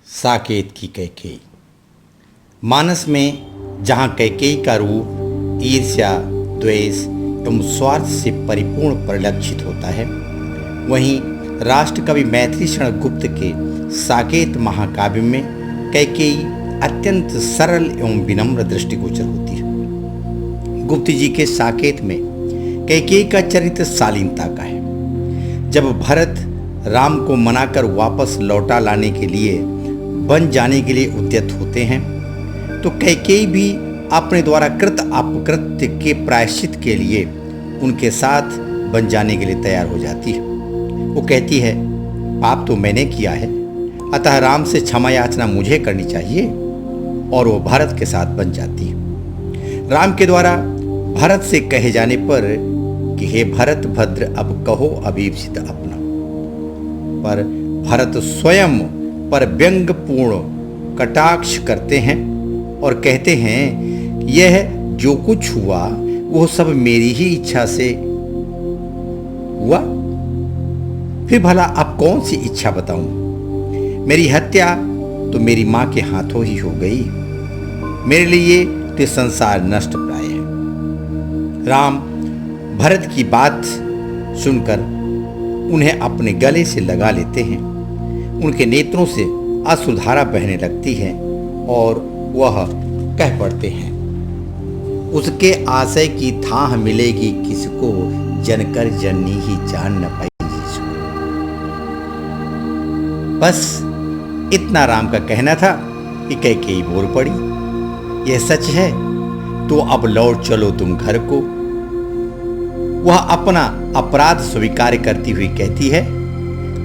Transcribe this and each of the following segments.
साकेत की कैकेयी। मानस में जहाँ कैकेयी का रूप ईर्ष्या, द्वेष एवं स्वार्थ से परिपूर्ण परिलक्षित होता है, वहीं राष्ट्रकवि मैथिली शरण गुप्त के साकेत महाकाव्य में कैकेयी अत्यंत सरल एवं विनम्र दृष्टिगोचर होती है। गुप्त जी के साकेत में कैकेयी का चरित्र शालीनता का है। जब भरत राम को मनाकर वापस लौटा लाने के लिए वन जाने के लिए उद्यत होते हैं, तो कैकेयी भी अपने द्वारा कृत अपकृत्य के प्रायश्चित के लिए उनके साथ वन जाने के लिए तैयार हो जाती है। वो कहती है, पाप तो मैंने किया है, अतः राम से क्षमा याचना मुझे करनी चाहिए, और वो भरत के साथ बन जाती है। राम के द्वारा भरत से कहे जाने पर कि हे भरत भद्र अब कहो अभीप्सित अपना, पर भरत स्वयं पर व्यंग्यपूर्ण कटाक्ष करते हैं और कहते हैं यह जो कुछ हुआ वो सब मेरी ही इच्छा से हुआ, फिर भला अब कौन सी इच्छा बताऊं। मेरी हत्या तो मेरी मां के हाथों ही हो गई, मेरे लिए तो संसार नष्ट प्राय है। राम भरत की बात सुनकर उन्हें अपने गले से लगा लेते हैं। उनके नेत्रों से अश्रुधारा बहने लगती है और वह कह पड़ते हैं, उसके आशय की थाह मिलेगी किसको, जनकर जननी ही जान न पाई जिसको। बस इतना राम का कहना था कि कैकेयी बोल पड़ी, यह सच है तो अब लौट चलो तुम घर को। वह अपना अपराध स्वीकार करती हुई कहती है,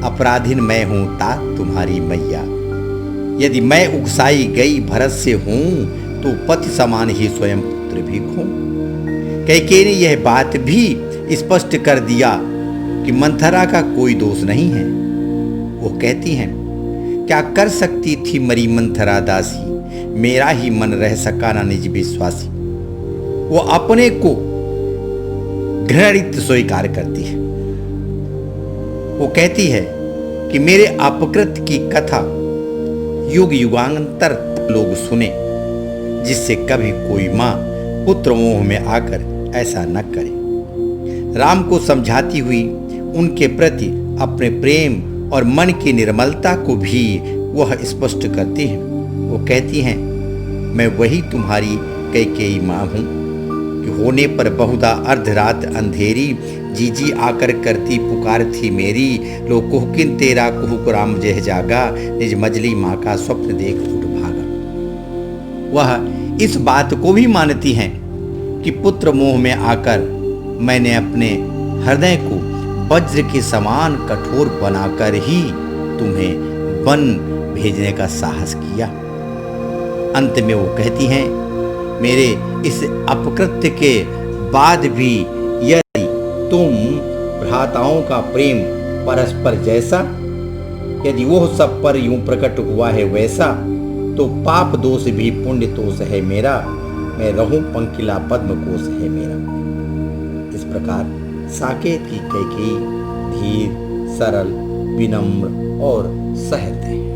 अपराधीन मैं हूं तात तुम्हारी मैया, यदि मैं उकसाई गई भरत से हूं तो पति समान ही स्वयं पुत्र भी खो। कैकेयी ने यह बात भी स्पष्ट कर दिया कि मंथरा का कोई दोष नहीं है। वो कहती हैं, क्या कर सकती थी मरी मंथरा दासी, मेरा ही मन रह सका ना निज विश्वासी। वो अपने को घृणित स्वीकार करती है। वो कहती है कि मेरे अपकृत्य की कथा युग युगांतर लोग सुने, जिससे कभी कोई मां पुत्र मोह में आकर ऐसा न करे। राम को समझाती हुई उनके प्रति अपने प्रेम और मन की निर्मलता को भी वह स्पष्ट करती हैं। वो कहती हैं, मैं वही तुम्हारी कैकेयी मां हूं कि होने पर बहुधा अर्धरात अंधेरी, जीजी आकर करती पुकार थी मेरी, लो कुहकिन तेरा कुहुक राम जह जागा, निज मजली माँ का स्वप्न देख उठ भागा। वह इस बात को भी मानती हैं कि पुत्र मोह में आकर मैंने अपने हृदय को वज्र के समान कठोर बनाकर ही तुम्हें वन भेजने का साहस किया। अंत में वो कहती हैं, मेरे इस अपकृत्य के बाद भी यदि तुम भ्राताओं का प्रेम परस्पर जैसा, यदि वो सब पर यूं प्रकट हुआ है वैसा, तो पाप दोष भी पुण्य दोष है मेरा, मैं रहूं पंकिला पद्म कोश है मेरा। इस प्रकार साकेत की कैकेयी धीर, सरल, विनम्र और सहृदय है।